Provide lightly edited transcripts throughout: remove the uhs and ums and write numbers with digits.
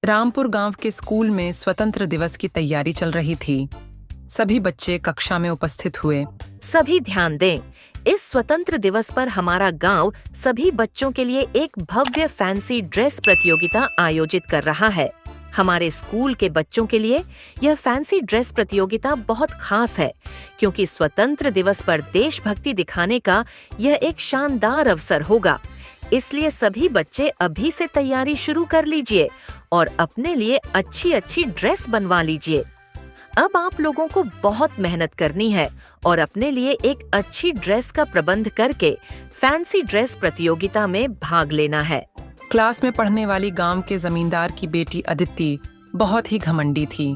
रामपुर गांव के स्कूल में स्वतंत्र दिवस की तैयारी चल रही थी। सभी बच्चे कक्षा में उपस्थित हुए। सभी ध्यान दें, इस स्वतंत्र दिवस पर हमारा गांव सभी बच्चों के लिए एक भव्य फैंसी ड्रेस प्रतियोगिता आयोजित कर रहा है। हमारे स्कूल के बच्चों के लिए यह फैंसी ड्रेस प्रतियोगिता बहुत खास है, क्योंकि स्वतंत्र दिवस पर देशभक्ति दिखाने का यह एक शानदार अवसर होगा। इसलिए सभी बच्चे अभी से तैयारी शुरू कर लीजिए और अपने लिए अच्छी अच्छी ड्रेस बनवा लीजिए। अब आप लोगों को बहुत मेहनत करनी है और अपने लिए एक अच्छी ड्रेस का प्रबंध करके फैंसी ड्रेस प्रतियोगिता में भाग लेना है। क्लास में पढ़ने वाली गांव के जमींदार की बेटी अदिति बहुत ही घमंडी थी।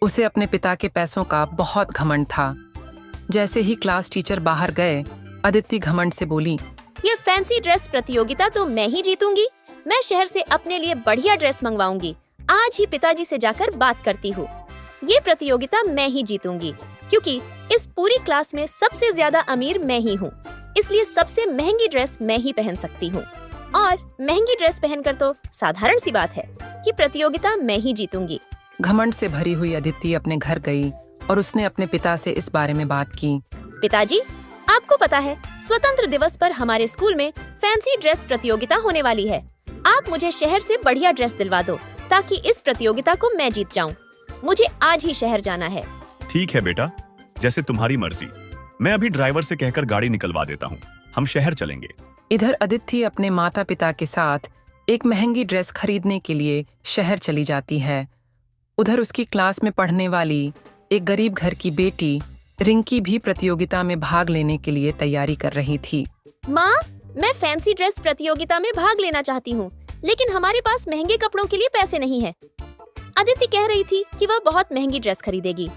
उसे अपने पिता के पैसों का बहुत घमंड था। जैसे ही क्लास टीचर बाहर गए, अदिति घमंड से बोली, ये फैंसी ड्रेस प्रतियोगिता तो मैं ही जीतूंगी। मैं शहर से अपने लिए बढ़िया ड्रेस मंगवाऊंगी। आज ही पिताजी से जाकर बात करती हूँ। ये प्रतियोगिता मैं ही जीतूंगी, क्योंकि इस पूरी क्लास में सबसे ज्यादा अमीर मैं ही हूँ। इसलिए सबसे महंगी ड्रेस मैं ही पहन सकती हूँ। और महंगी ड्रेस पहनकर तो साधारण सी बात है कि प्रतियोगिता मैं ही जीतूंगी। घमंड से भरी हुई अदिति अपने घर गई और उसने अपने पिता से इस बारे में बात की। पिताजी, आपको पता है स्वतंत्र दिवस पर हमारे स्कूल में फैंसी ड्रेस प्रतियोगिता होने वाली है। आप मुझे शहर से बढ़िया ड्रेस दिलवा दो ताकि इस प्रतियोगिता को मैं जीत जाऊं। मुझे आज ही शहर जाना है। ठीक है बेटा, जैसे तुम्हारी मर्जी। मैं अभी ड्राइवर से कहकर गाड़ी निकलवा देता हूँ। हम शहर चलेंगे। इधर अदिति अपने माता पिता के साथ एक महंगी ड्रेस खरीदने के लिए शहर चली जाती है। उधर उसकी क्लास में पढ़ने वाली एक गरीब घर की बेटी रिंकी भी प्रतियोगिता में भाग लेने के लिए तैयारी कर रही थी। माँ, मैं फैंसी ड्रेस प्रतियोगिता में भाग लेना चाहती हूँ, लेकिन हमारे पास महंगे कपड़ों के लिए पैसे नहीं है। अदिति कह रही थी कि वह बहुत महंगी ड्रेस खरीदेगी।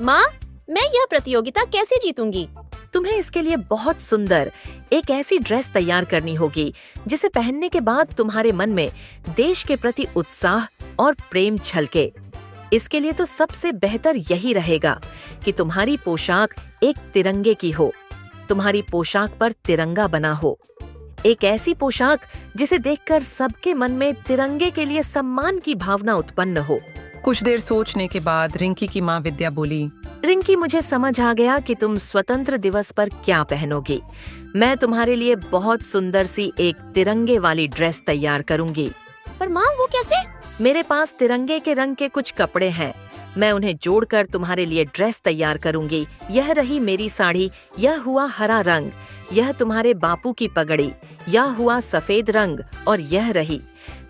माँ, मैं यह प्रतियोगिता कैसे जीतूंगी? तुम्हें इसके लिए बहुत सुंदर एक ऐसी ड्रेस तैयार करनी होगी जिसे पहनने के बाद तुम्हारे मन में देश के प्रति उत्साह और प्रेम छलके। इसके लिए तो सबसे बेहतर यही रहेगा कि तुम्हारी पोशाक एक तिरंगे की हो। तुम्हारी पोशाक पर तिरंगा बना हो। एक ऐसी पोशाक जिसे देखकर सबके मन में तिरंगे के लिए सम्मान की भावना उत्पन्न हो। कुछ देर सोचने के बाद रिंकी की माँ विद्या बोली, रिंकी, मुझे समझ आ गया कि तुम स्वतंत्र दिवस पर क्या पहनोगी। मैं तुम्हारे लिए बहुत सुंदर सी एक तिरंगे वाली ड्रेस तैयार करूंगी। पर माँ, वो कैसे? मेरे पास तिरंगे के रंग के कुछ कपड़े हैं। मैं उन्हें जोड़कर तुम्हारे लिए ड्रेस तैयार करूंगी। यह रही मेरी साड़ी, यह हुआ हरा रंग, यह तुम्हारे बापू की पगड़ी, यह हुआ सफेद रंग, और यह रही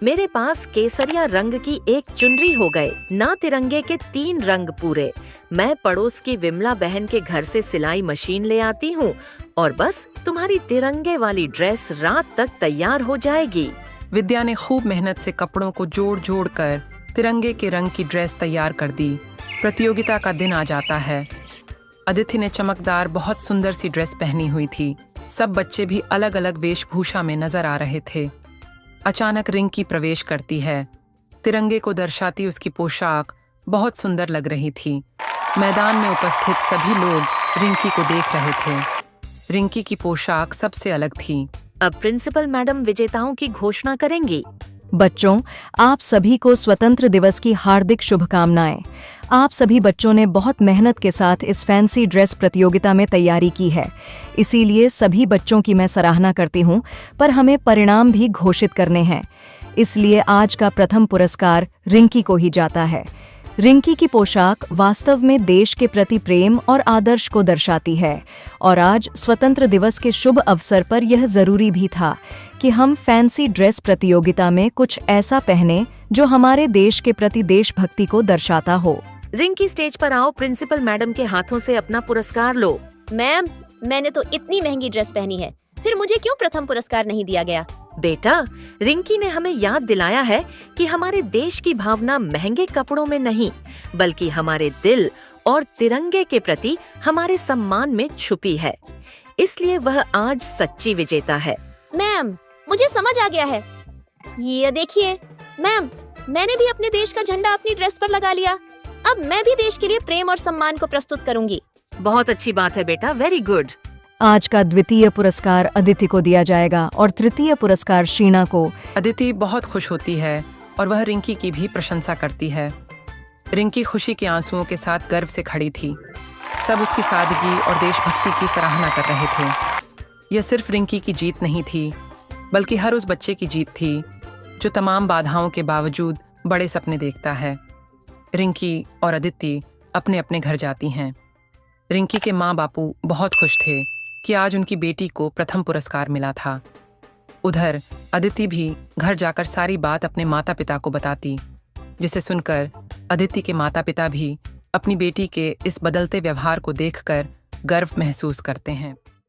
मेरे पास केसरिया रंग की एक चुनरी हो गए ना तिरंगे के 3 रंग पूरे। मैं पड़ोस की विमला बहन के घर से सिलाई मशीन ले आती हूँ और बस तुम्हारी तिरंगे वाली ड्रेस रात तक तैयार हो जाएगी। विद्या ने खूब मेहनत से कपड़ों को जोड़ कर तिरंगे के रंग की ड्रेस तैयार कर दी। प्रतियोगिता का दिन आ जाता है। अदिति ने चमकदार बहुत सुंदर सी ड्रेस पहनी हुई थी। सब बच्चे भी अलग अलग वेशभूषा में नजर आ रहे थे। अचानक रिंकी प्रवेश करती है। तिरंगे को दर्शाती उसकी पोशाक बहुत सुंदर लग रही थी। मैदान में उपस्थित सभी लोग रिंकी को देख रहे थे। रिंकी की पोशाक सबसे अलग थी। अब प्रिंसिपल मैडम विजेताओं की घोषणा करेंगी। बच्चों, आप सभी को स्वतंत्र दिवस की हार्दिक शुभकामनाएं। आप सभी बच्चों ने बहुत मेहनत के साथ इस फैंसी ड्रेस प्रतियोगिता में तैयारी की है। इसीलिए सभी बच्चों की मैं सराहना करती हूं, पर हमें परिणाम भी घोषित करने हैं। इसलिए आज का प्रथम पुरस्कार रिंकी को ही जाता है। रिंकी की पोशाक वास्तव में देश के प्रति प्रेम और आदर्श को दर्शाती है, और आज स्वतंत्र दिवस के शुभ अवसर पर यह जरूरी भी था कि हम फैंसी ड्रेस प्रतियोगिता में कुछ ऐसा पहने जो हमारे देश के प्रति देशभक्ति को दर्शाता हो। रिंकी, स्टेज पर आओ। प्रिंसिपल मैडम के हाथों से अपना पुरस्कार लो। मैम, मैंने तो इतनी महंगी ड्रेस पहनी है, फिर मुझे क्यों प्रथम पुरस्कार नहीं दिया गया? बेटा, रिंकी ने हमें याद दिलाया है कि हमारे देश की भावना महंगे कपड़ों में नहीं, बल्कि हमारे दिल और तिरंगे के प्रति हमारे सम्मान में छुपी है। इसलिए वह आज सच्ची विजेता है। मैम, मुझे समझ आ गया है। ये देखिए मैम, मैंने भी अपने देश का झंडा अपनी ड्रेस पर लगा लिया। अब मैं भी देश के लिए प्रेम और सम्मान को प्रस्तुत करूंगी। बहुत अच्छी बात है बेटा, वेरी गुड। आज का द्वितीय पुरस्कार अदिति को दिया जाएगा और तृतीय पुरस्कार शीना को। अदिति बहुत खुश होती है और वह रिंकी की भी प्रशंसा करती है। रिंकी खुशी के आंसुओं के साथ गर्व से खड़ी थी। सब उसकी सादगी और देशभक्ति की सराहना कर रहे थे। यह सिर्फ रिंकी की जीत नहीं थी, बल्कि हर उस बच्चे की जीत थी जो तमाम बाधाओं के बावजूद बड़े सपने देखता है। रिंकी और अदिति अपने अपने घर जाती हैं। रिंकी के माँ बापू बहुत खुश थे कि आज उनकी बेटी को प्रथम पुरस्कार मिला था। उधर अदिति भी घर जाकर सारी बात अपने माता पिता को बताती, जिसे सुनकर अदिति के माता पिता भी अपनी बेटी के इस बदलते व्यवहार को देखकर गर्व महसूस करते हैं।